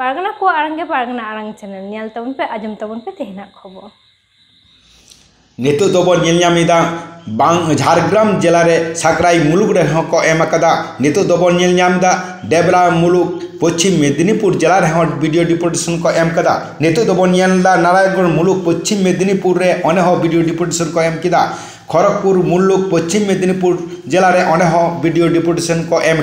पारगना को आरंगे पारगना Arang channel nail तबन पे आजम तबन पे तेहना खबर नितो दोबन नेलनामिदा बांग झारग्राम जिला रे साकराई मुलुक रे हको एम अकदा नितो दोबन नेलनामदा डेबरा मुलुक पश्चिम मेदिनीपुर जिला रे वीडियो डिपोटेशन को एम कदा नितो दोबन नेलदा नारायणगढ़ मुलुक पश्चिम मेदिनीपुर रे अने हो वीडियो डिपोटेशन को एम किदा खड़गपुर मुलुक पश्चिम मेदिनीपुर जिला रे अने हो वीडियो डिपोटेशन को एम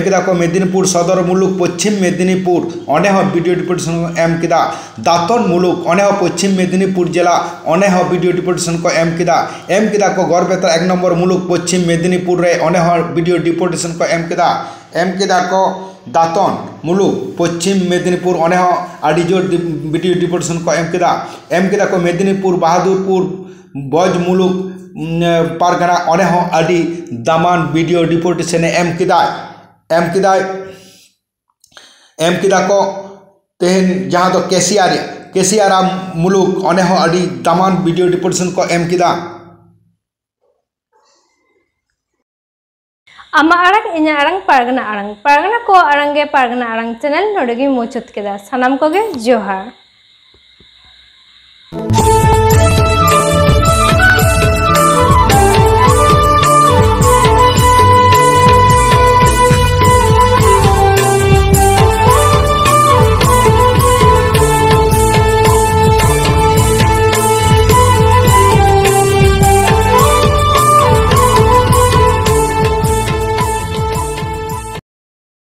किदा को मेदिनीपुर सदर मुलुक पश्चिम मेदिनीपुर अने हो वीडियो डिपोटेशन को एम किदा दातन मुलुक अने हो पश्चिम मेदिनीपुर जिला अने हो वीडियो डिपोटेशन को एम किदा को गड़बेता 1 नंबर मुलुक पश्चिम मेदिनीपुर रे अने हो वीडियो डिपोटेशन को एम किदा को दातन मुलुक पश्चिम मेदिनीपुर अने हो आडिजोर वीडियो डिपोटेशन को एम किदा को मेदिनीपुर बहादुरपुर बज मुलुक पारगना अने हो आदि दामान वीडियो डिपोटेशन एम किदा को तेहन जहाँ तो केसियारा मुलुक अने हो आदि दामान वीडियो डिपोटेशन को एम किदा आमा आरंग इन्या आरंग पारगना को आरंगे पारगना आरंग चैनल नोडेगी मोचत केदा सनाम कोगे जोहार।